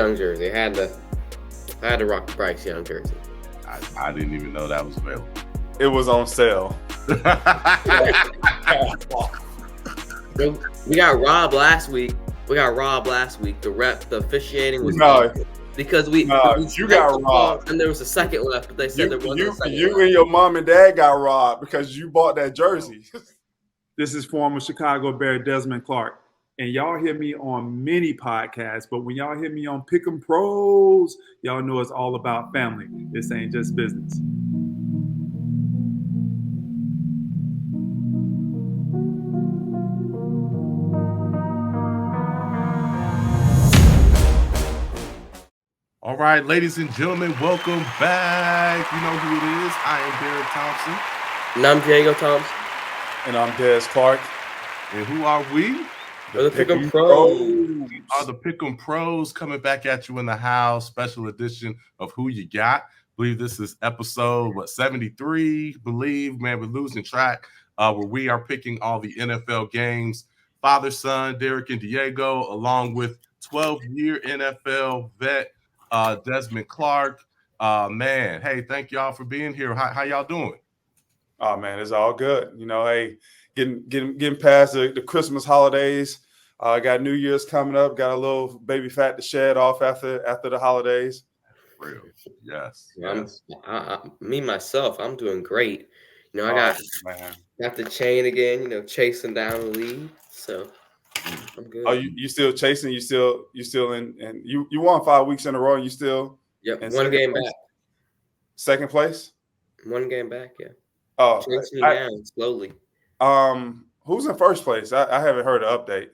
Young jersey. I had to rock the Bryce Young jersey. I didn't even know that was available. It was on sale. We got robbed last week. The officiating was because you got robbed, and there was a second left, but they said there wasn't a second left. And your mom and dad got robbed because you bought that jersey. This is former Chicago Bear Desmond Clark, and y'all hear me on many podcasts, but when y'all hear me on Pick'em Pros, y'all know it's all about family. This ain't just business. All right, ladies and gentlemen, welcome back. You know who it is. I am Derrick Thompson. And I'm Diego Thompson. And I'm Des Clark. And who are we? The Pick'em Pros. We are the Pick'em Pros coming back at you in the house. Special edition of Who You Got. Believe this is episode 73. Believe, man, we're losing track. Where we are picking all the NFL games. Father, son, Derrick and Diego, along with 12-year NFL vet Desmond Clark. Man, hey, thank y'all for being here. How y'all doing? Oh man, it's all good. You know, hey, getting past the Christmas holidays. Got New Year's coming up. Got a little baby fat to shed off after the holidays. Real, yes. Me myself, I'm doing great. You know, I got the chain again. You know, chasing down the lead. So I'm good. Oh, you still chasing? You still in? And you won 5 weeks in a row. And you still? Yep. One game back. Second place. One game back. Yeah. Oh, chasing down slowly. Who's in first place? I haven't heard an update.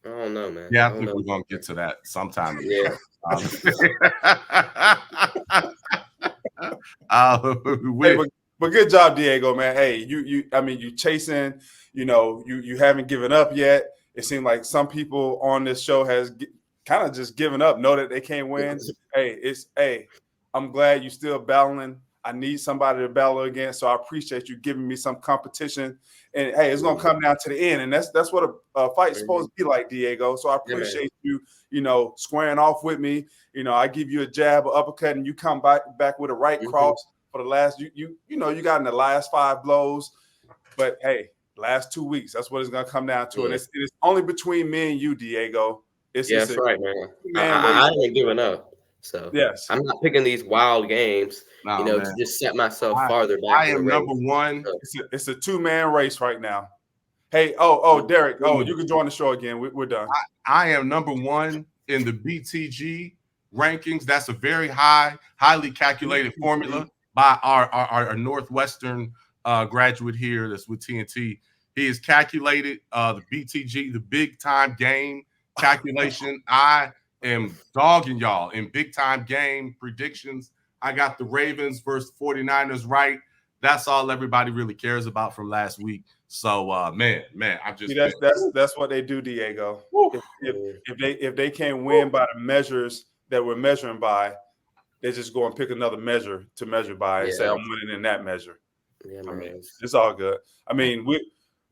I don't know, man. Yeah, I think we're gonna get to that sometime. Yeah. But good job, Diego, man. Hey, you chasing. You know, you haven't given up yet. It seemed like some people on this show has kind of just given up, know that they can't win. I'm glad you still battling. I need somebody to battle against, so I appreciate you giving me some competition. And hey, it's gonna come down to the end, and that's what a fight's supposed to be like, Diego. So I appreciate you, squaring off with me. You know, I give you a jab, an uppercut, and you come back with a right cross for the last. You got in the last 5 blows, but hey, last 2 weeks, that's what it's gonna come down to, and it's only between me and you, Diego. That's right, man. I ain't giving up. So yes, I'm not picking these wild games, to just set myself farther back. I am number one. It's a 2-man race right now. Hey, Derrick, you can join the show again. We're done. I am number one in the BTG rankings. That's a very highly calculated formula by our Northwestern graduate here that's with TNT. He has calculated the BTG, the big time game calculation. I am dogging y'all in big time game predictions. I got the Ravens versus 49ers right. That's all everybody really cares about from last week. So man, I'm just that's what they do, Diego. If they can't win by the measures that we're measuring by, they just go and pick another measure to measure by and say I'm winning in that measure. Yeah, I mean, it's all good. I mean,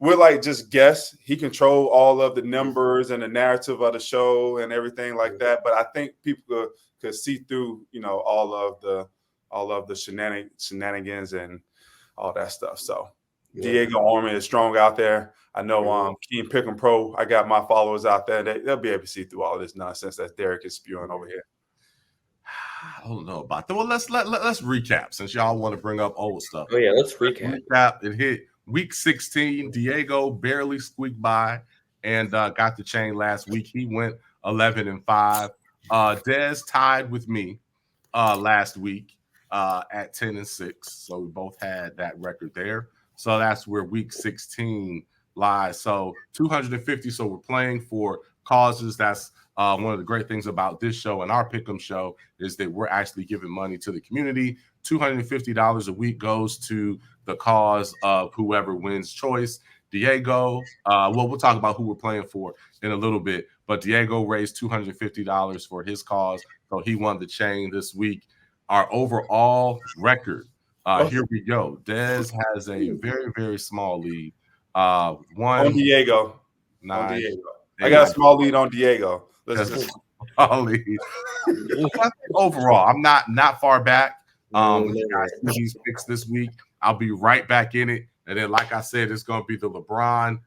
we're like just guess. He control all of the numbers and the narrative of the show and everything like that. But I think people could see through, all of the shenanigans and all that stuff. So Diego Army is strong out there. I know Keen Pick'em Pro. I got my followers out there. They'll be able to see through all this nonsense that Derrick is spewing over here. I don't know about that. Well, let's recap since y'all want to bring up old stuff. Oh yeah, let's recap. It hit week 16. Diego barely squeaked by and got the chain last week. He went 11-5. Des tied with me last week at 10-6. So we both had that record there. So that's where week 16 lies. So 250. So we're playing for causes. That's one of the great things about this show and our Pick'em show is that we're actually giving money to the community. $250 a week goes to the cause of whoever wins choice. Diego, we'll talk about who we're playing for in a little bit, but Diego raised $250 for his cause, so he won the chain this week. Our overall record, here we go. Dez has a very, very small lead. On Diego. 9. I got a small lead on Diego. Holly. Overall, I'm not far back. When you guys see these picks this week, I'll be right back in it. And then, like I said, it's going to be the LeBron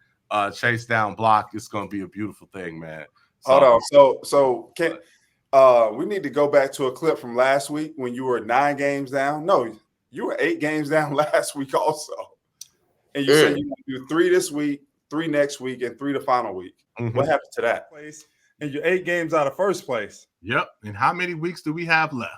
chase down block. It's going to be a beautiful thing, man. Hold on. So can we need to go back to a clip from last week when you were 9 games down? No, you were 8 games down last week also. And you said you want to do 3 this week, 3 next week, and 3 the final week. Mm-hmm. What happened to that? And you're 8 games out of first place. Yep. And how many weeks do we have left?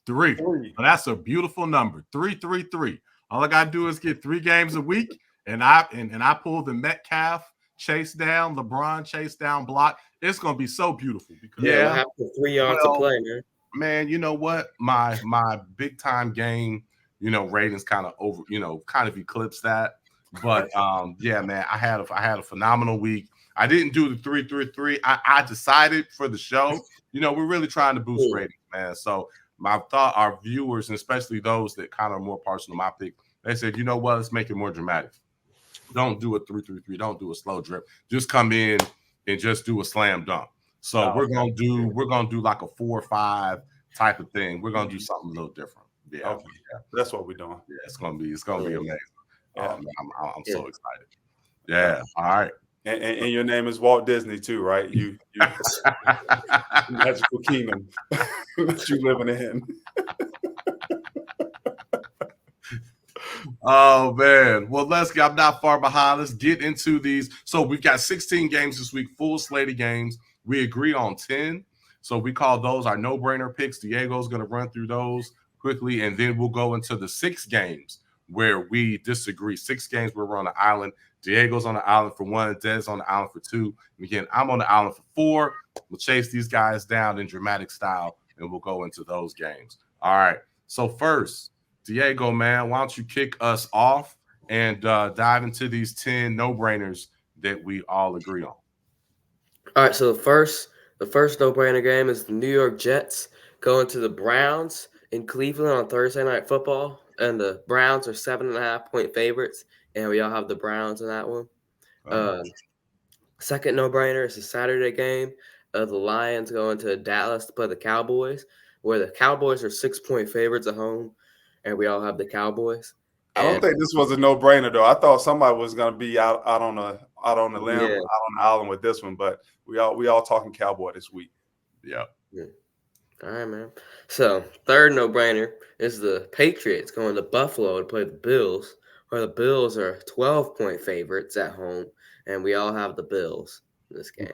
3. Well, that's a beautiful number. 3, 3, 3. All I gotta do is get 3 games a week, and I pull the Metcalf chase down, LeBron chase down block. It's gonna be so beautiful because I have 3 yards to play, man. Man, you know what? My big time game, ratings kind of eclipsed that. But yeah, man, I had a phenomenal week. I didn't do the 3, 3, 3. I decided for the show, we're really trying to boost ratings, man. So I thought our viewers, and especially those that kind of are more partial to my pick, they said, you know what, let's make it more dramatic. Don't do a 3, 3, 3. Don't do a slow drip. Just come in and just do a slam dunk. So we're gonna do like a 4 or 5 type of thing. We're gonna do something a little different. Yeah, okay. That's what we're doing. Yeah, it's gonna be amazing. Yeah. I'm so excited. Yeah. All right. And your name is Walt Disney too, right? You magical kingdom that you living in. Oh man. Well, I'm not far behind. Let's get into these. So we've got 16 games this week, full slate of games. We agree on 10. So we call those our no-brainer picks. Diego's going to run through those quickly, and then we'll go into the 6 games where we disagree. 6 games where we're on the island. Diego's on the island for 1, Dez on the island for 2. And again, I'm on the island for 4. We'll chase these guys down in dramatic style, and we'll go into those games. All right. So first, Diego, man, why don't you kick us off and dive into these 10 no-brainers that we all agree on? All right. So the first no-brainer game is the New York Jets going to the Browns in Cleveland on Thursday Night Football, and the Browns are 7.5-point favorites. And we all have the Browns in that one. Second no-brainer is the Saturday game. The Lions going to Dallas to play the Cowboys, where the Cowboys are 6-point favorites at home, and we all have the Cowboys. I don't think this was a no-brainer though. I thought somebody was going to be out on the limb, out on the island with this one, but we all talking Cowboy this week. Yeah. All right, man. So third no-brainer is the Patriots going to Buffalo to play the Bills, where the Bills are 12-point favorites at home, and we all have the Bills in this game.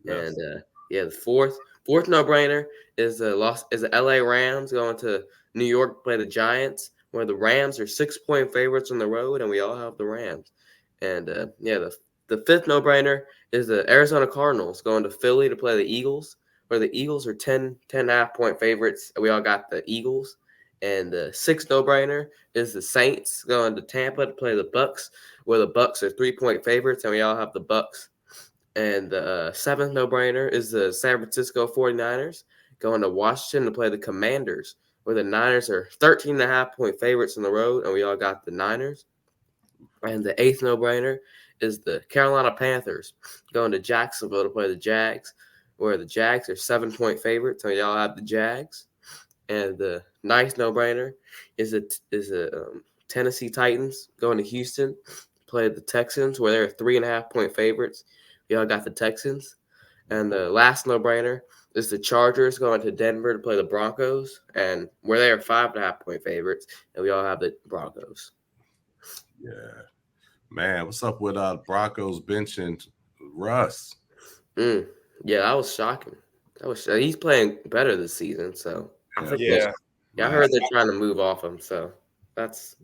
Yes. And the fourth no-brainer is the LA Rams going to New York to play the Giants, where the Rams are 6-point favorites on the road, and we all have the Rams. And the fifth no-brainer is the Arizona Cardinals going to Philly to play the Eagles, where the Eagles are 10.5-point favorites, and we all got the Eagles. And the sixth no-brainer is the Saints going to Tampa to play the Bucs, where the Bucs are 3-point favorites, and we all have the Bucs. And the seventh no-brainer is the San Francisco 49ers going to Washington to play the Commanders, where the Niners are 13.5-point favorites on the road, and we all got the Niners. And the eighth no-brainer is the Carolina Panthers going to Jacksonville to play the Jags, where the Jags are 7-point favorites, and we all have the Jags. And the ninth no-brainer is the Tennessee Titans going to Houston to play the Texans, where they're 3.5-point favorites. We all got the Texans. And the last no-brainer is the Chargers going to Denver to play the Broncos, and where they are 5.5-point favorites, and we all have the Broncos. Yeah. Man, what's up with Broncos benching Russ? Yeah, that was shocking. He's playing better this season, so I think I heard they're trying to move off him, so that's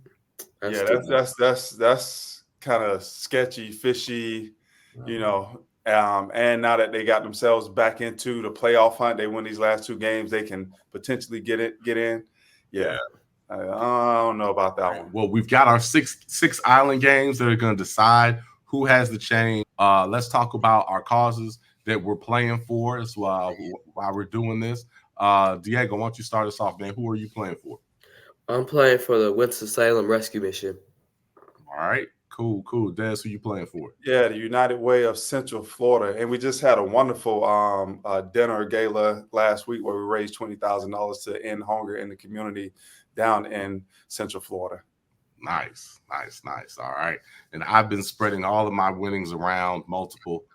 kind of sketchy, fishy, and now that they got themselves back into the playoff hunt, they win these last 2 games, they can potentially get in. Yeah. I don't know about that one. Well, we've got our six island games that are going to decide who has the chain. Let's talk about our causes that we're playing for as well while we're doing this. Diego, why don't you start us off, man? Who are you playing for? I'm playing for the Winston-Salem Rescue Mission. All right, Cool. Des, who you playing for? Yeah, the United Way of Central Florida. And we just had a wonderful dinner gala last week where we raised $20,000 to end hunger in the community down in Central Florida. Nice. All right. And I've been spreading all of my winnings around multiple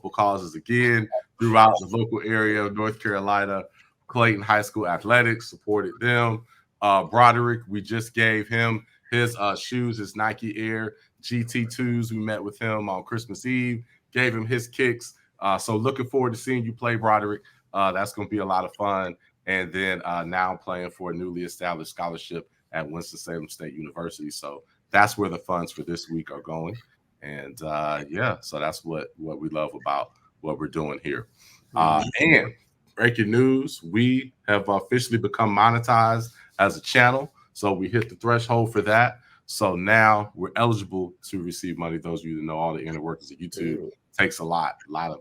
causes again throughout the local area of North Carolina. Clayton High School Athletics supported them. Broderick, we just gave him his shoes, his Nike Air GT2s. We met with him on Christmas Eve, gave him his kicks. So looking forward to seeing you play, Broderick. That's going to be a lot of fun. And then now playing for a newly established scholarship at Winston-Salem State University. So that's where the funds for this week are going. And so that's what we love about what we're doing here. And breaking news, we have officially become monetized as a channel. So we hit the threshold for that. So now we're eligible to receive money. Those of you that know all the inner workings of YouTube, takes a lot of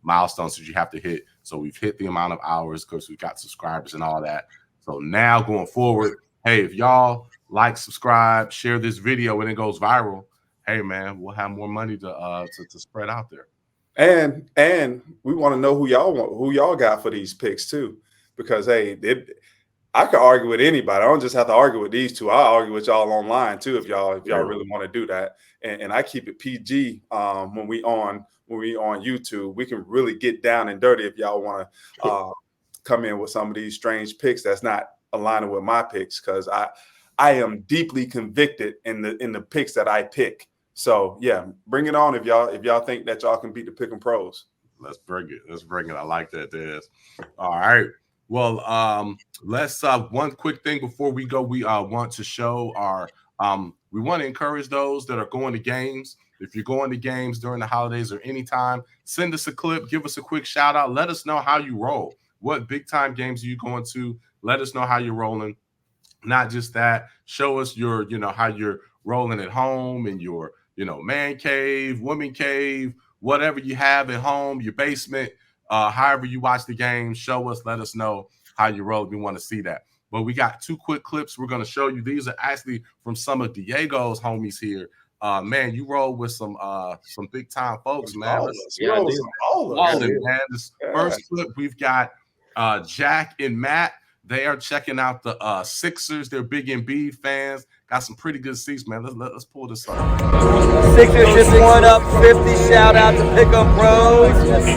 milestones that you have to hit. So we've hit the amount of hours. Of course, we've got subscribers and all that. So now going forward, hey, if y'all like, subscribe, share this video and it goes viral, hey man, we'll have more money to spread out there. And we want to know who y'all got for these picks too, because hey, I could argue with anybody. I don't just have to argue with these two. I'll argue with y'all online too if y'all really want to do that. And I keep it PG when we on YouTube. We can really get down and dirty if y'all want to come in with some of these strange picks that's not aligning with my picks, because I am deeply convicted in the picks that I pick. So yeah, bring it on if y'all think that y'all can beat the Pick'em Pros. Let's bring it. I like that, Des. All right. Well, let's one quick thing before we go. We want to show we want to encourage those that are going to games. If you're going to games during the holidays or anytime, send us a clip, give us a quick shout out. Let us know how you roll. What big time games are you going to? Let us know how you're rolling. Not just that, show us your, how you're rolling at home in your, man cave, woman cave, whatever you have at home, your basement, however you watch the game, show us, let us know how you roll. We want to see that. But we got two quick clips we're going to show you. These are actually from some of Diego's homies here. Man, you roll with some big time folks, man. Man. This first clip, we've got Jack and Matt. They are checking out the Sixers. They're big Embiid fans. Got some pretty good seats, man. Let's pull this up. Sixers just won up 50. Shout out to Pick'em Pros.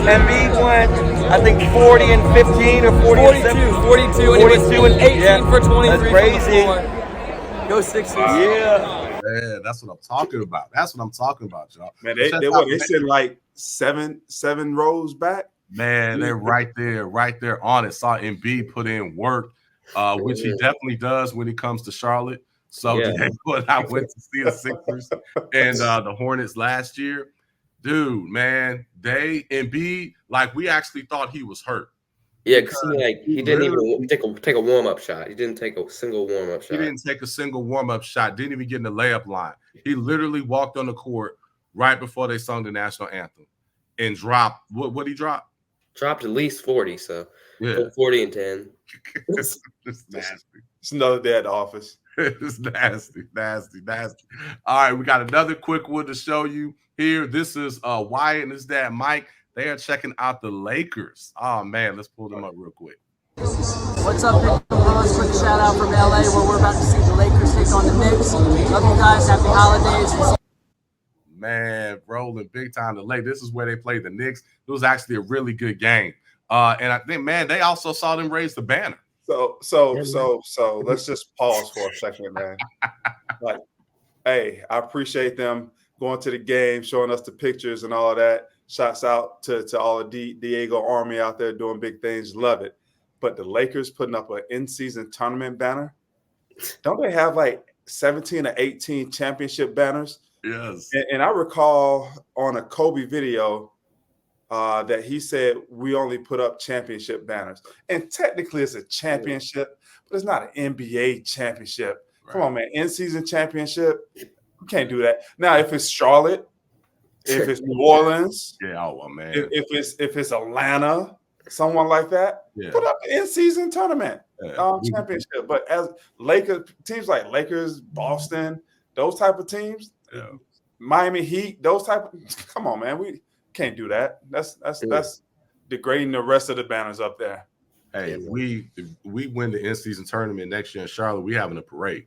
Embiid went, I think, 40 and 15 or 42 and 18 for 23. That's crazy. Go Sixers. Yeah. Man, that's what I'm talking about. Y'all. Man, they said like seven rows back. Man, they're right there on it. Saw Embiid put in work, which he definitely does when it comes to Charlotte. So I went to see the Sixers and the Hornets last year. Dude, man, Embiid, like we actually thought he was hurt. Yeah, because he didn't even take a warm-up shot. He didn't take a single warm-up shot. He didn't take a single warm-up shot. Didn't even get in the layup line. He literally walked on the court right before they sung the national anthem and dropped. What he dropped? Dropped at least 40, so 40 and 10. It's nasty. It's another day at the office. It's nasty. All right, we got another quick one to show you here. This is Wyatt and his dad Mike. They are checking out the Lakers. Oh man, let's pull them up real quick. What's up, Pick'em Pros? Quick shout out from LA where we're about to see the Lakers take on the Knicks. Love you guys. Happy holidays. Man, rolling big time to Lake. This is where they played the Knicks. It was actually a really good game. And I think, man, they also saw them raise the banner. So let's just pause for a second, man. Like, hey, I appreciate them going to the game, showing us the pictures and all of that. Shouts out to all of Diego Army out there doing big things. Love it. But the Lakers putting up an in-season tournament banner, don't they have like 17 or 18 championship banners? Yes. And I recall on a Kobe video that he said we only put up championship banners. And technically it's a championship, but it's not an NBA championship. Right. Come on, man. In-season championship, we can't do that. Now, if it's Charlotte, if it's New Orleans, man. If it's Atlanta, someone like that, put up the in-season tournament championship. But as teams like Lakers, Boston, those type of teams, Miami Heat, those type of, come on, man. We can't do that. That's degrading the rest of the banners up there. Hey, if we win the in-season tournament next year in Charlotte, we having a parade.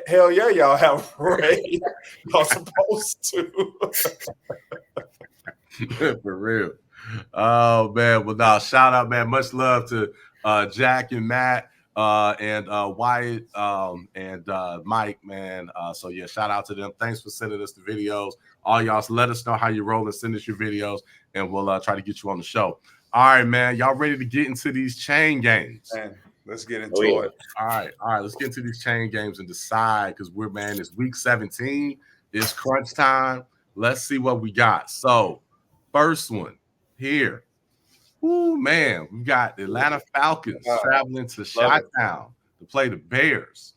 Hell yeah, y'all have a parade. Y'all supposed to. For real. Oh man, well now shout out, man. Much love to Jack and Matt and Wyatt and Mike, man. So yeah, shout out to them. Thanks for sending us the videos. All y'all, so let us know how you roll and send us your videos, and we'll try to get you on the show. All right, man. Y'all ready to get into these chain games? Man, let's get into it. All right. Let's get into these chain games and decide, because it's week 17. It's crunch time. Let's see what we got. So, first one here. Ooh, man, we got the Atlanta Falcons traveling to Chi-Town to play the Bears.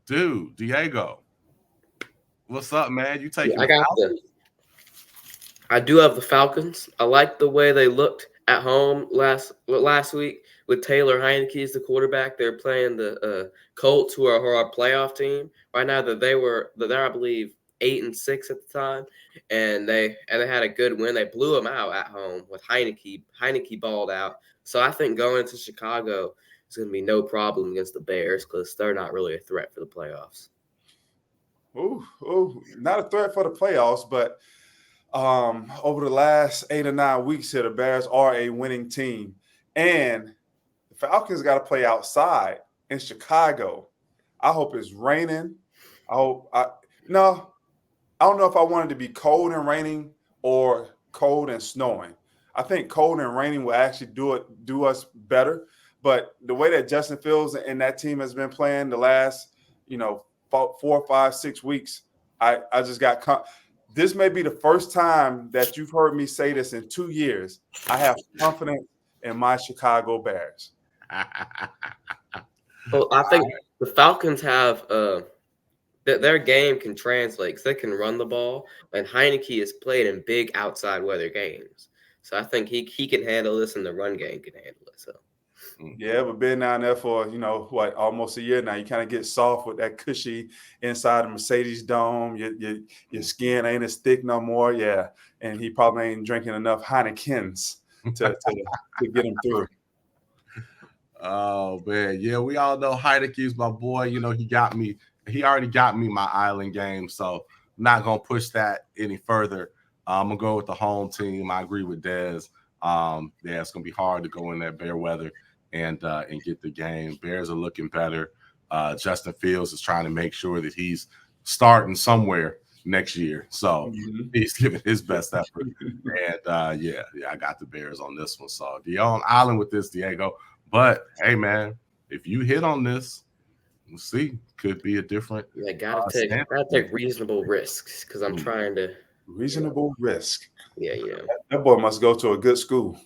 Dude, Diego, what's up, man? You taking I got I do have the Falcons. I like the way they looked at home last week with Taylor Heineke as the quarterback. They're playing the Colts, who are our playoff team right now. They're I believe 8-6 at the time, and they had a good win. They blew them out at home with Heineke. Heineke balled out. So I think going into Chicago is going to be no problem against the Bears because they're not really a threat for the playoffs. Ooh, not a threat for the playoffs, but over the last 8 or 9 weeks here, the Bears are a winning team. And the Falcons got to play outside in Chicago. I hope it's raining. I don't know if I wanted to be cold and raining or cold and snowing. I think cold and raining will actually do us better. But the way that Justin Fields and that team has been playing the last, 4, 5, 6 weeks, I just got this may be the first time that you've heard me say this in 2 years. I have confidence in my Chicago Bears. Well, I think the Falcons have their game can translate because they can run the ball, and Heineke has played in big outside weather games. So I think he can handle this, and the run game can handle it. So. Yeah, but been down there for, almost a year now. You kind of get soft with that cushy inside the Mercedes Dome. Your skin ain't as thick no more. Yeah, and he probably ain't drinking enough Heinekens to get him through. Oh, man. Yeah, we all know Heineke's my boy. He got me. He already got me my island game, so I'm not going to push that any further. I'm going to go with the home team. I agree with Dez. It's going to be hard to go in that bear weather and get the game. Bears are looking better. Justin Fields is trying to make sure that he's starting somewhere next year. So he's giving his best effort. And I got the Bears on this one. So you're on island with this, Diego. But hey, man, if you hit on this, we'll see. Could be a different. Yeah, gotta take reasonable risks because I'm trying to. Reasonable risk. Yeah. That boy must go to a good school.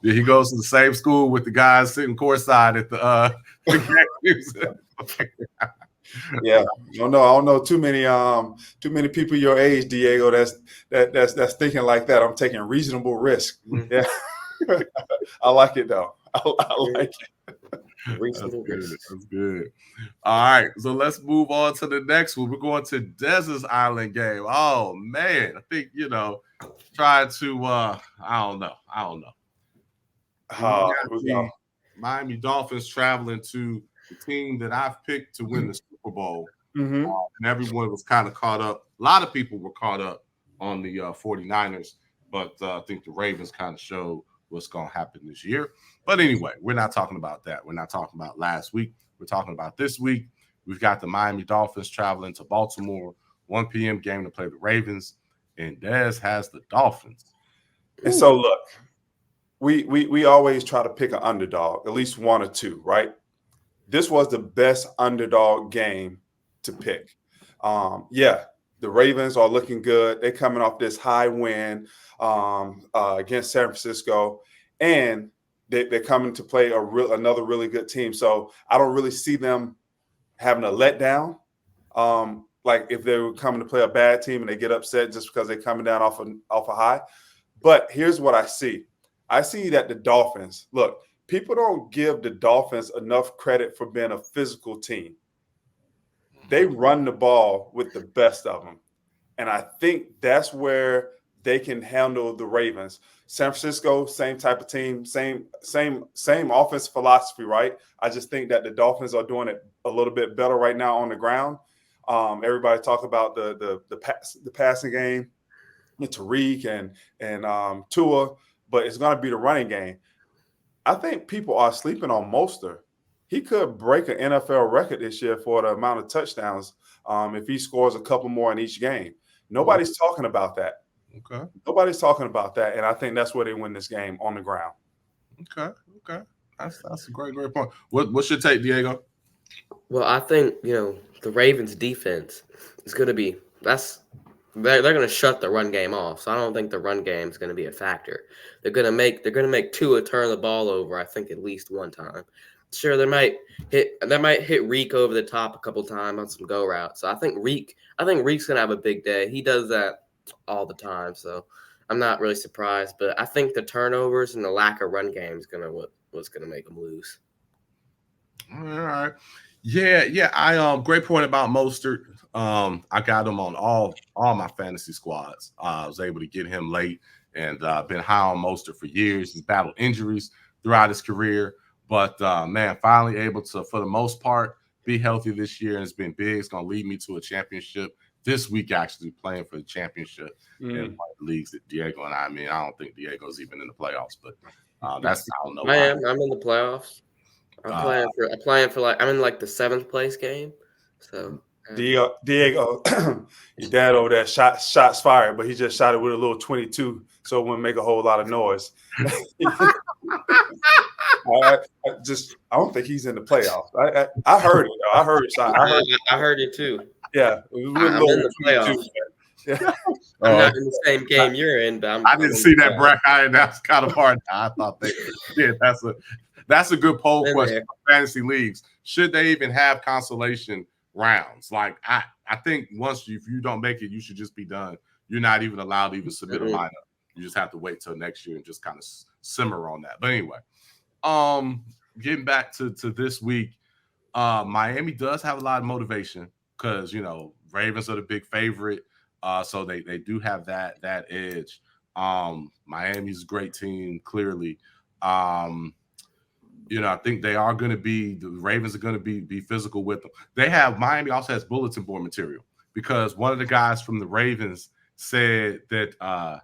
He goes to the same school with the guys sitting courtside at the Yeah, I don't know too many people your age, Diego, that's thinking like that. I'm taking reasonable risk. Yeah. I like it though. I like it. Reasonable risk. That's good. All right, so let's move on to the next one. We're going to Dez's Island game. Oh man, I think trying to I don't know. Miami Dolphins traveling to the team that I've picked to win the Super Bowl. And everyone was kind of caught up. A lot of people were caught up on the 49ers, but I think the Ravens kind of showed what's going to happen this year. But anyway, we're not talking about that. We're not talking about last week. We're talking about this week. We've got the Miami Dolphins traveling to Baltimore, 1 p.m. game to play the Ravens, and Dez has the Dolphins. And so, look, we always try to pick an underdog, at least one or two, right? This was the best underdog game to pick. The Ravens are looking good. They're coming off this high win against San Francisco, and they're coming to play another really good team. So I don't really see them having a letdown. Like if they were coming to play a bad team and they get upset just because they're coming down off a high. But here's what I see. I see that the Dolphins, look, people don't give the Dolphins enough credit for being a physical team. They run the ball with the best of them. And I think that's where they can handle the Ravens. San Francisco, same type of team, same offense philosophy, right? I just think that the Dolphins are doing it a little bit better right now on the ground. Everybody talk about the passing game, Tariq and Tua, but it's going to be the running game. I think people are sleeping on Mostert. He could break an NFL record this year for the amount of touchdowns if he scores a couple more in each game. Nobody's talking about that. Okay. Nobody's talking about that, and I think that's where they win this game, on the ground. Okay. That's a great point. What's your take, Diego? Well, I think the Ravens' defense is going to be they're going to shut the run game off. So I don't think the run game is going to be a factor. They're going to make Tua turn the ball over. I think at least one time. Sure, they might hit Reek over the top a couple times on some go routes. So I think Reek's going to have a big day. He does that all the time. So I'm not really surprised. But I think the turnovers and the lack of run game is what's going to make them lose. All right. Yeah. I great point about Mostert. I got him on all my fantasy squads. I was able to get him late and been high on Mostert for years. He's battled injuries throughout his career, but man, finally able to, for the most part, be healthy this year, and it's been big. It's going to lead me to a championship this week, actually playing for the championship in one of the leagues that Diego and I mean, I don't think Diego's even in the playoffs, but I don't know. I'm in the playoffs. I'm playing for I'm in like the 7th place game. So Diego, your dad over there shots fired, but he just shot it with a little 22, so it wouldn't make a whole lot of noise. I don't think he's in the playoffs. I heard it. I heard it. I heard it too. Yeah, I'm in the playoffs. Yeah. I'm not in the same game you're in, but I didn't see that bracket. That's kind of hard. I thought they did. That's a good poll question for fantasy leagues. Should they even have consolation rounds? Like I think if you don't make it, you should just be done. You're not even allowed to even submit a lineup. You just have to wait till next year and just kind of simmer on that. But anyway, getting back to this week, Miami does have a lot of motivation because Ravens are the big favorite. So they do have that edge. Miami's a great team, clearly. I think they are going to be, the Ravens are going to be physical with them. Miami also has bulletin board material because one of the guys from the Ravens said that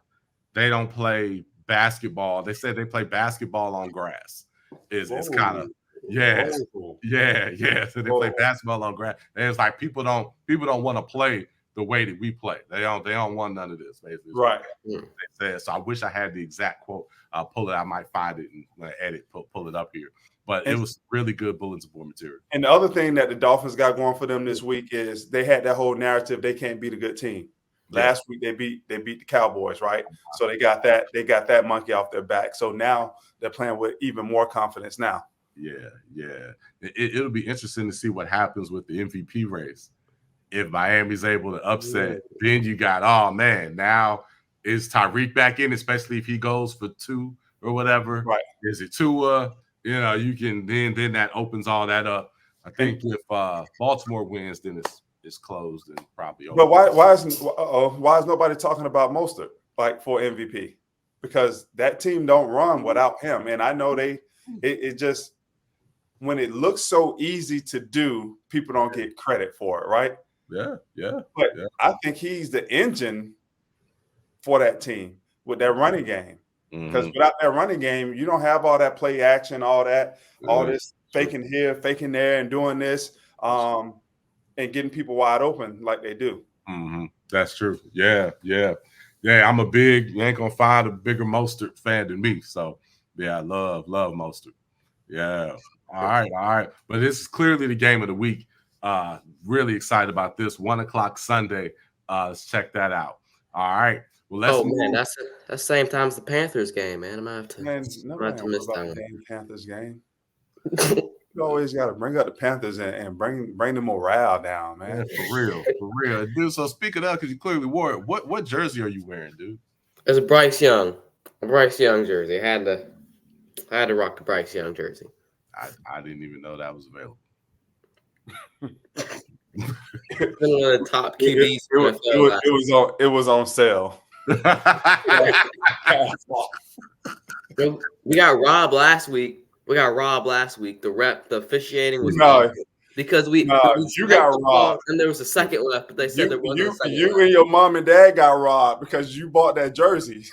they don't play basketball. They said they play basketball on grass. It's kind of, yeah. So they play basketball on grass. And it's like people don't want to play the way that we play. They don't want none of this, basically. Right. They said. So I wish I had the exact quote. I'll pull it. I might find it and edit, pull it up here. But it was really good bulletin board material. And the other thing that the Dolphins got going for them this week is they had that whole narrative they can't beat a good team. Last week they beat the Cowboys, right? So they got that monkey off their back. So now they're playing with even more confidence now. Yeah. It'll be interesting to see what happens with the MVP race. If Miami's able to upset, then you got, now is Tyreek back in, especially if he goes for 2 or whatever. Right. Is it Tua? You can then that opens all that up. I think if Baltimore wins, then it's closed and probably over. But why is nobody talking about Mostert like for MVP? Because that team don't run without him. And I know it just, when it looks so easy to do, people don't get credit for it, right? Yeah. But I think he's the engine for that team with that running game. Because without that running game, you don't have all that play action, all this faking here, faking there, and doing this, and getting people wide open like they do. That's true. Yeah. I'm you ain't gonna find a bigger Mostert fan than me. So I love Mostert. Yeah. All right. But this is clearly the game of the week. Really excited about this 1:00 Sunday. Let's check that out. All right. Well, let's move. That's the same time as the Panthers game, man. I'm gonna have to miss that one. Panthers game. You always got to bring up the Panthers and bring the morale down, man. For real, dude. So speaking of, because you clearly wore it, what jersey are you wearing, dude? It's a Bryce Young jersey. I I had to rock the Bryce Young jersey. I didn't even know that was available. Been one of the top QBs. It was on sale. We got robbed last week. The officiating was because you got robbed, and there was a second left, but they said there wasn't a second you left. and your mom and dad got robbed because you bought that jersey.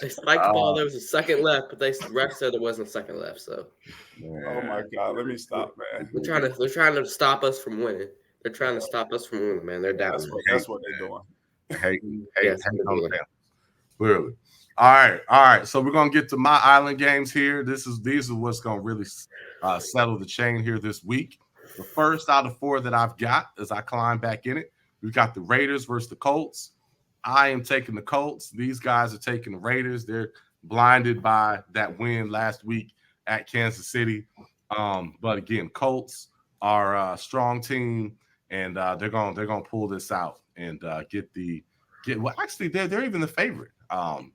They spiked the ball. There was a second left, but the ref said there wasn't a second left. So, oh my God, let me stop, man. They're trying to stop us from winning. They're trying to stop us from winning, man. They're down. That's what they're doing. Hate on them. Clearly. All right. So we're gonna get to my island games here. These are what's gonna really settle the chain here this week. The first out of 4 that I've got as I climb back in it, we've got the Raiders versus the Colts. I am taking the Colts. These guys are taking the Raiders. They're blinded by that win last week at Kansas City. But again, Colts are a strong team, and they're gonna pull this out and well. Actually, they're even the favorite.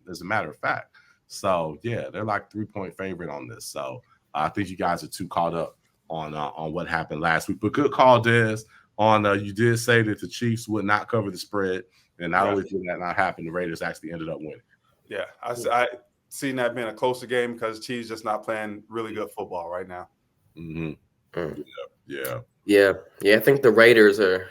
As a matter of fact. So yeah, they're like 3-point favorite on this. So I think you guys are too caught up on what happened last week. But good call, Des. You did say that the Chiefs would not cover the spread, and not only did that not happen, the Raiders actually ended up winning. Yeah, I seen that being a closer game because Chiefs just not playing really good football right now. Mm-hmm. Yeah. I think the Raiders are,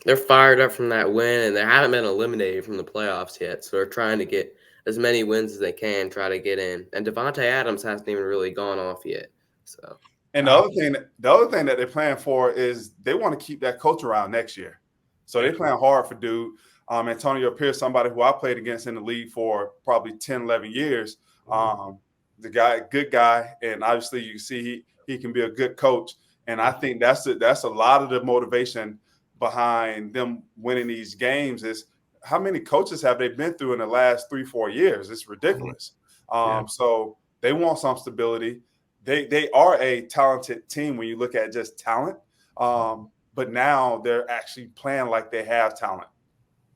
they're fired up from that win, and they haven't been eliminated from the playoffs yet. So they're trying to get as many wins as they can, try to get in. And Devontae Adams hasn't even really gone off yet. So. And the other thing that they're playing for is they want to keep that coach around next year. So they're playing hard for dude. Antonio Pierce, somebody who I played against in the league for probably 10, 11 years. The guy, good guy, and obviously you see he can be a good coach. And I think that's a lot of the motivation behind them winning these games is how many coaches have they been through in the last 3-4 years? It's ridiculous. So they want some stability. They are a talented team when you look at just talent. But now they're actually playing like they have talent.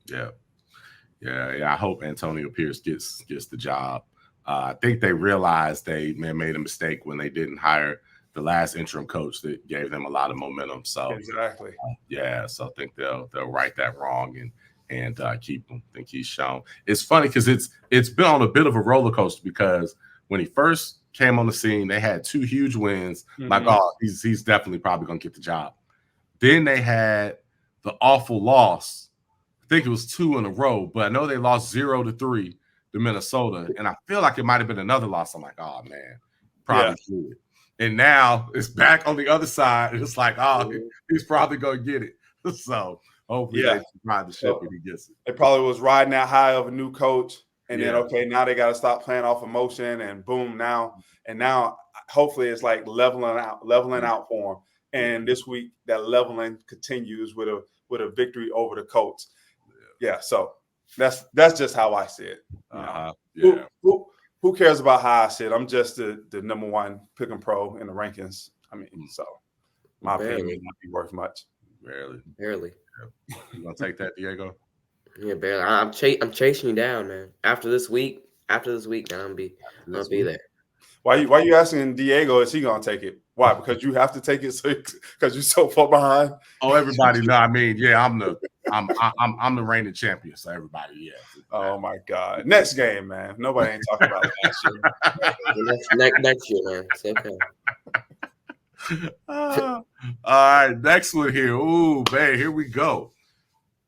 Yeah. I hope Antonio Pierce gets the job. I think they realized they made a mistake when they didn't hire the last interim coach that gave them a lot of momentum. So exactly. So I think they'll right that wrong and keep him. I think he's shown. It's funny because it's been on a bit of a roller coaster because when he first came on the scene, they had 2 huge wins. Like, he's definitely probably gonna get the job. Then they had the awful loss. I think it was 2 in a row, but I know they lost 0-3 to Minnesota, and I feel like it might have been another loss. I'm like, oh man, probably should. And now it's back on the other side. It's like, he's probably gonna get it. So hopefully they ride the ship when he gets it. It probably was riding that high of a new coach, and then now they got to stop playing off emotion, and boom, now hopefully it's like leveling out for them. And this week that leveling continues with a victory over the Colts. Yeah, so that's just how I see it. Who cares about how I see it? I'm just the number 1 pick and pro in the rankings. I mean, so my opinion may not be worth much. Barely. You gonna take that, Diego? Yeah, barely. I'm chasing you down, man. After this week, man, I'm gonna be there. Why you asking Diego? Is he gonna take it? Why? Because you have to take it because you're so far behind. Oh, everybody know. I mean, I'm the reigning champion. So everybody, Oh my God! Next game, man. Nobody ain't talking about last year. next year, man. It's okay. All right, next one here. Ooh, man, here we go.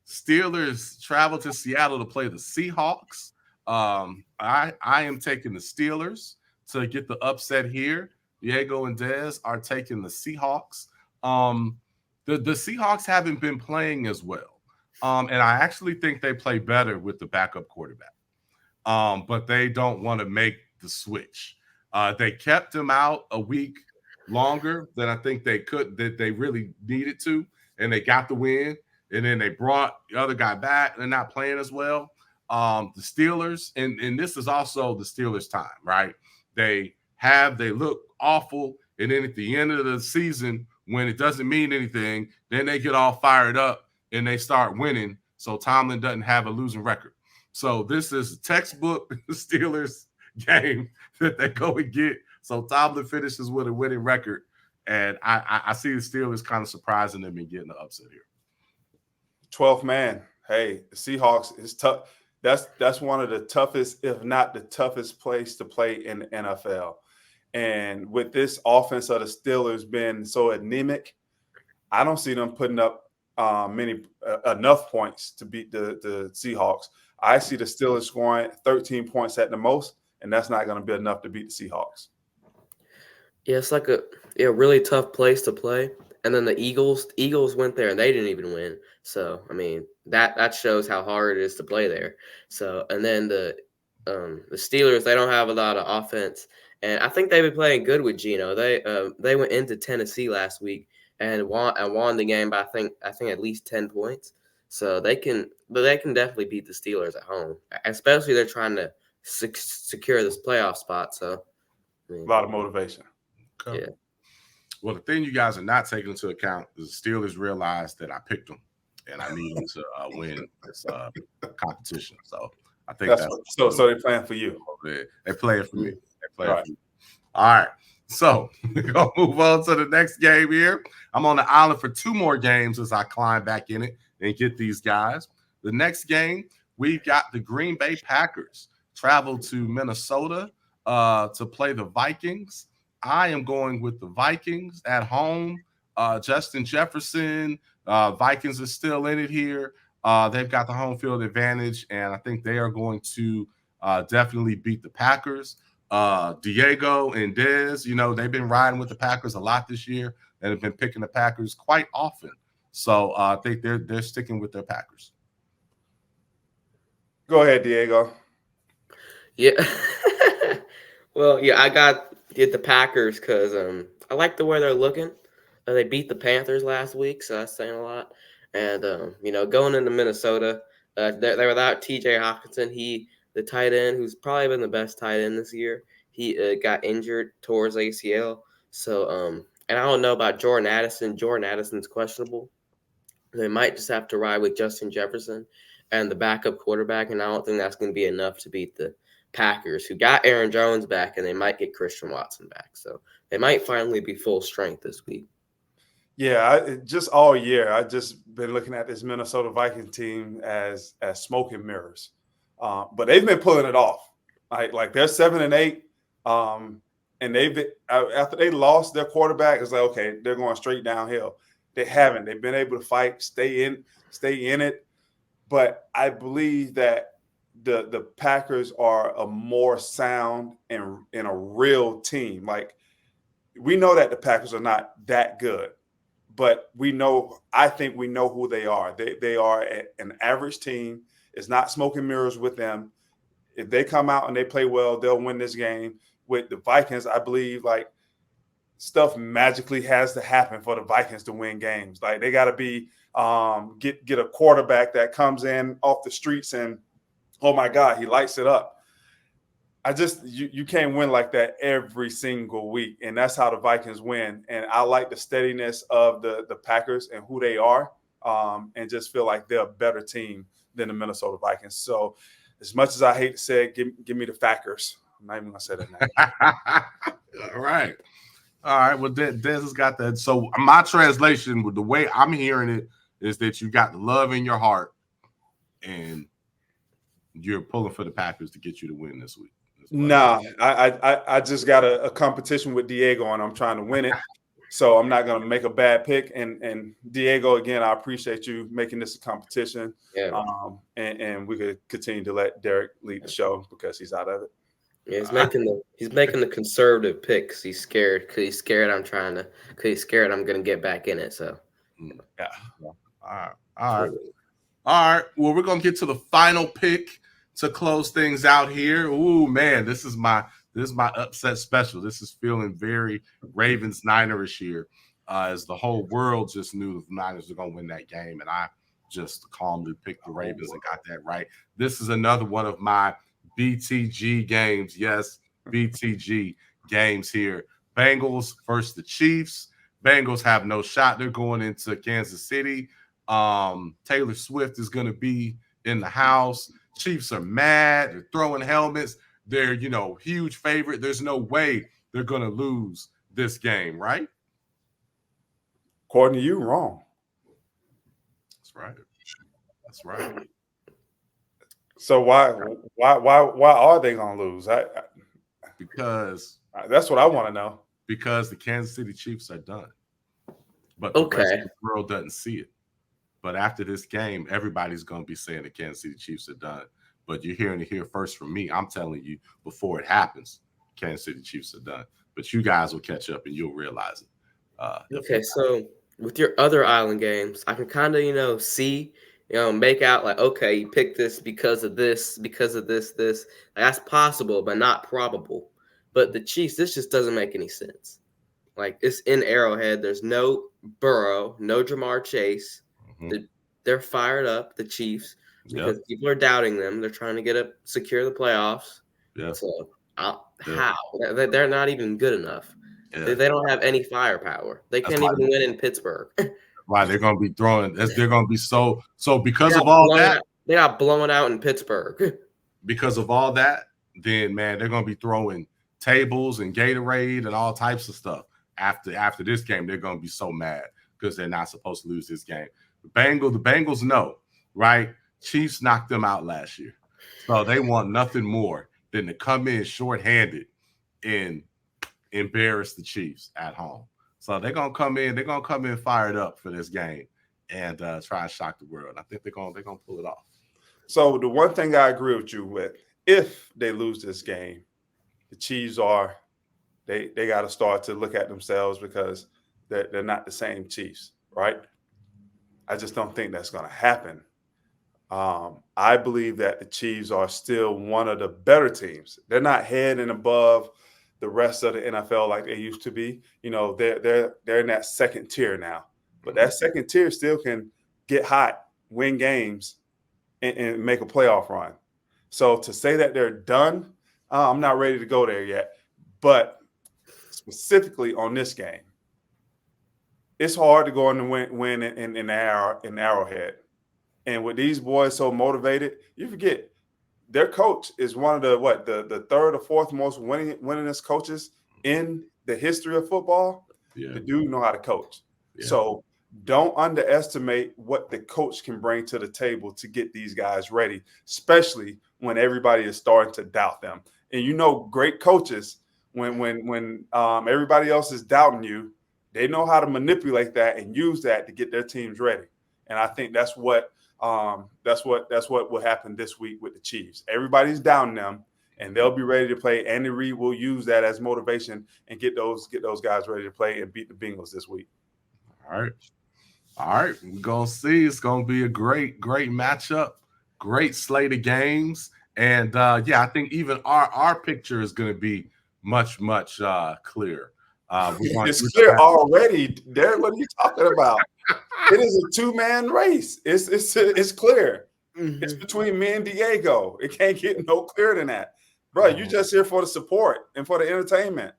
Steelers travel to Seattle to play the Seahawks. I am taking the Steelers to get the upset here. Diego and Dez are taking the Seahawks. The Seahawks haven't been playing as well. And I actually think they play better with the backup quarterback. But they don't want to make the switch. They kept him out a week longer than I think that they really needed to, and they got the win. And then they brought the other guy back. They're not playing as well. The Steelers, and this is also the Steelers' time, right? They look awful, and then at the end of the season, when it doesn't mean anything, then they get all fired up and they start winning. So Tomlin doesn't have a losing record. So this is a textbook Steelers game that they go and get. So Tomlin finishes with a winning record. And I see the Steelers kind of surprising them and getting the upset here. 12th man. Hey, the Seahawks is tough. That's one of the toughest, if not the toughest place to play in the NFL. And with this offense of the Steelers being so anemic, I don't see them putting up enough points to beat the Seahawks. I see the Steelers scoring 13 points at the most, and that's not going to be enough to beat the Seahawks. Yeah, it's like a really tough place to play. And then the Eagles went there and they didn't even win. So I mean that shows how hard it is to play there. So and then the Steelers, they don't have a lot of offense, and I think they've been playing good with Geno. They went into Tennessee last week and won the game by I think at least 10 points. So they can definitely beat the Steelers at home, especially they're trying to secure this playoff spot. So a lot of motivation. Okay. Yeah. Well, the thing you guys are not taking into account is the Steelers realized that I picked them, and I need them to win this competition. So I think so they're playing for you. They're playing for me. For me. All right. So we're going to move on to the next game here. I'm on the island for 2 more games as I climb back in it and get these guys. The next game, we've got the Green Bay Packers travel to Minnesota to play the Vikings. I am going with the Vikings at home. Justin Jefferson, Vikings are still in it here. They've got the home field advantage, and I think they are going to definitely beat the Packers. Diego and Dez, they've been riding with the Packers a lot this year and have been picking the Packers quite often. So I think they're sticking with their Packers. Go ahead, Diego. Yeah. Well, yeah, I got the Packers because I like the way they're looking. They beat the Panthers last week, so that's saying a lot. And going into Minnesota, they're without T.J. Hawkinson. The tight end, who's probably been the best tight end this year, he got injured towards ACL. So and I don't know about Jordan Addison. Jordan Addison's questionable. They might just have to ride with Justin Jefferson and the backup quarterback, and I don't think that's going to be enough to beat the Packers, who got Aaron Jones back, and they might get Christian Watson back. So they might finally be full strength this week. Yeah, just all year, I've just been looking at this Minnesota Vikings team as smoke and mirrors. But they've been pulling it off. Like they're 7-8, and after they lost their quarterback, it's like, okay, they're going straight downhill. They haven't. They've been able to fight, stay in it. But I believe that the Packers are a more sound and a real team. Like, we know that the Packers are not that good, but I think we know who they are. They are an average team. It's not smoke and mirrors with them. If they come out and they play well, they'll win this game. With the Vikings, I believe stuff magically has to happen for the Vikings to win games. Like, they got to be get a quarterback that comes in off the streets and, oh my God, he lights it up. You can't win like that every single week, and that's how the Vikings win. And I like the steadiness of the Packers and who they are, and just feel like they're a better team than the Minnesota Vikings. So as much as I hate to say it, give me the Packers. I'm not even going to say that now. All right. Well, Des has got that. So my translation, with the way I'm hearing it, is that you got the love in your heart and you're pulling for the Packers to get you to win this week. Nah, I just got a competition with Diego, and I'm trying to win it. So I'm not going to make a bad pick. And Diego, again, I appreciate you making this a competition. Yeah. And we could continue to let Derrick lead the show because he's out of it. Yeah, he's making the conservative picks. He's scared because he's scared I'm going to get back in it. So yeah. All right. Well, we're going to get to the final pick to close things out here. Ooh, man, this is my upset special. This is feeling very Ravens-Niners here, as the whole world just knew the Niners were going to win that game, and I just calmly picked the Ravens and got that right. This is another one of my BTG games. Yes, BTG games here. Bengals versus the Chiefs. Bengals have no shot. They're going into Kansas City. Taylor Swift is going to be in the house. Chiefs are mad. They're throwing helmets. They're, huge favorite. There's no way they're going to lose this game, right? According to you, wrong. That's right. That's right. So why are they going to lose? Because that's what I want to know. Because the Kansas City Chiefs are done. But the rest of the world doesn't see it. But after this game, everybody's going to be saying the Kansas City Chiefs are done. But you're hearing it here first from me. I'm telling you, before it happens, Kansas City Chiefs are done. But you guys will catch up and you'll realize it. Okay, so with your other island games, I can kind of, see, make out like, okay, you picked this because of this. Like, that's possible, but not probable. But the Chiefs, this just doesn't make any sense. Like, it's in Arrowhead. There's no Burrow, no Jamar Chase. Mm-hmm. They're fired up, the Chiefs, because people are doubting them. They're trying to secure the playoffs. Yeah. So how? They're not even good enough. Yeah. They don't have any firepower. They can't even win in Pittsburgh. Why they're going to be throwing? They're going to be so because of all that. They got blown out in Pittsburgh. Because of all that, then man, they're going to be throwing tables and Gatorade and all types of stuff. After this game, they're going to be so mad because they're not supposed to lose this game. The Bengals know, right? Chiefs knocked them out last year. So they want nothing more than to come in shorthanded and embarrass the Chiefs at home. So they're going to come in fired up for this game and try and shock the world. I think they're going to pull it off. So the one thing I agree with you with, if they lose this game, the Chiefs they got to start to look at themselves because they're not the same Chiefs, right? I just don't think that's going to happen. I believe that the Chiefs are still one of the better teams. They're not head and above the rest of the NFL like they used to be. They're in that second tier now. But that second tier still can get hot, win games, and make a playoff run. So to say that they're done, I'm not ready to go there yet. But specifically on this game, it's hard to go in and win in Arrowhead. And with these boys so motivated, you forget their coach is one of the third or fourth most winningest coaches in the history of football. Yeah. The dude know how to coach. Yeah. So don't underestimate what the coach can bring to the table to get these guys ready, especially when everybody is starting to doubt them. And great coaches, when everybody else is doubting you, they know how to manipulate that and use that to get their teams ready. And I think that's what will happen this week with the Chiefs. Everybody's down them, and they'll be ready to play. Andy Reid will use that as motivation and get those guys ready to play and beat the Bengals this week. All right. We're gonna see. It's gonna be a great matchup, great slate of games, and I think even our picture is gonna be much clearer. It's clear already, Derrick. What are you talking about? It is a two-man race. It's clear. Mm-hmm. It's between me and Diego. It can't get no clearer than that, bro. You just here for the support and for the entertainment.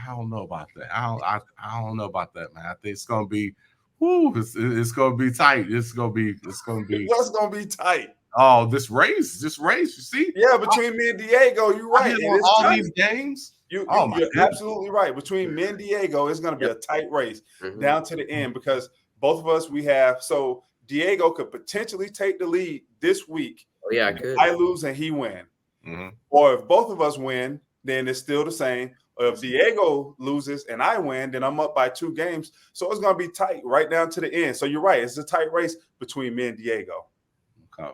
I don't know about that. I don't know about that, man. I think it's gonna be, it's gonna be tight. It's gonna be. What's gonna be tight? Oh, this race. You see? Yeah, between me and Diego, you're right. All these games. You're absolutely right. Between me and Diego, it's going to be a tight race down to the end because both of us so Diego could potentially take the lead this week. Oh, yeah, I lose and he win. Mm-hmm. Or if both of us win, then it's still the same. Or if Diego loses and I win, then I'm up by 2 games. So it's going to be tight right down to the end. So you're right. It's a tight race between me and Diego. Okay.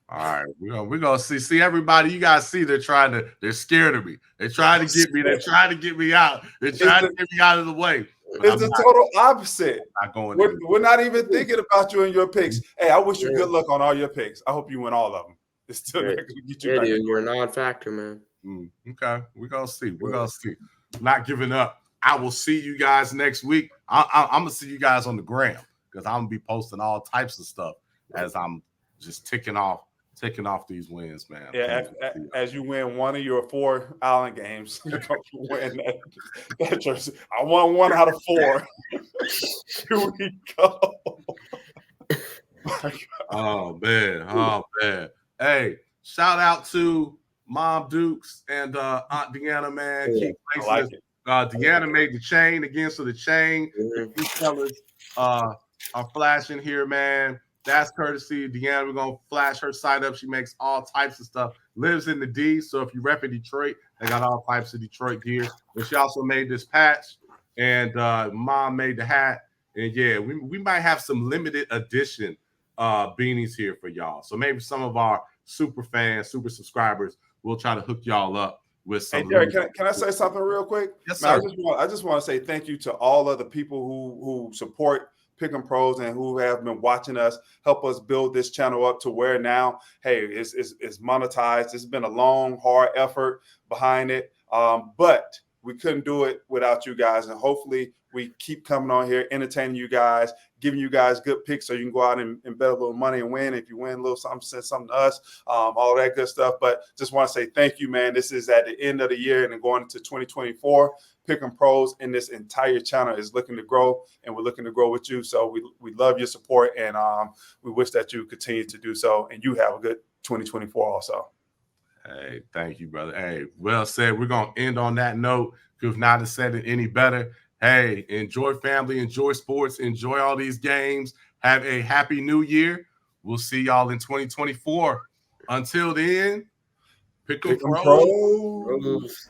All right, we're gonna see everybody. You guys see they're scared of me. They're trying to get me. They're trying to get me out. They're trying to get me out of the way. It's the total opposite. We're not even thinking about you and your picks. Hey, I wish you good luck on all your picks. I hope you win all of them. It's still dude, you're a non-factor, man. Okay, we're gonna see. Not giving up. I will see you guys next week. I'm gonna see you guys on the gram because I'm gonna be posting all types of stuff as I'm just ticking off these wins, man. Yeah, as you win one of your 4 island games, you're going to win that jersey. I won 1 out of 4. Here we go. Oh man. Hey, shout out to Mom Dukes and Aunt Deanna, man. Yeah, Keep I placing like this. it. Deanna made the chain again, so the chain Mhm. that you fellas are flashing here, man. That's courtesy of Deanna. We're gonna flash her site up. She makes all types of stuff. Lives in the D, so if you rep in Detroit, they got all types of Detroit gear. And she also made this patch, and Mom made the hat. And yeah, we might have some limited edition beanies here for y'all. So maybe some of our super fans, super subscribers, will try to hook y'all up with some. Hey, Derrick, can I say something real quick? Yes, Man, sir. I just want to say thank you to all of the people who support Pick'em Pros and who have been watching us, help us build this channel up to where now, hey, it's monetized. It's been a long, hard effort behind it, but we couldn't do it without you guys. And hopefully we keep coming on here, entertaining you guys, giving you guys good picks so you can go out and bet a little money and win. If you win a little something, send something to us, all that good stuff. But just want to say thank you, man. This is at the end of the year and then going into 2024. Pick'em Pros and this entire channel is looking to grow, and we're looking to grow with you. So we love your support, and we wish that you continue to do so, and you have a good 2024 also. Hey, thank you, brother. Hey, well said. We're going to end on that note. Could not have said it any better. Hey, enjoy family, enjoy sports, enjoy all these games. Have a happy new year. We'll see y'all in 2024. Until then, Pick'em Pick'em Pros. Pros.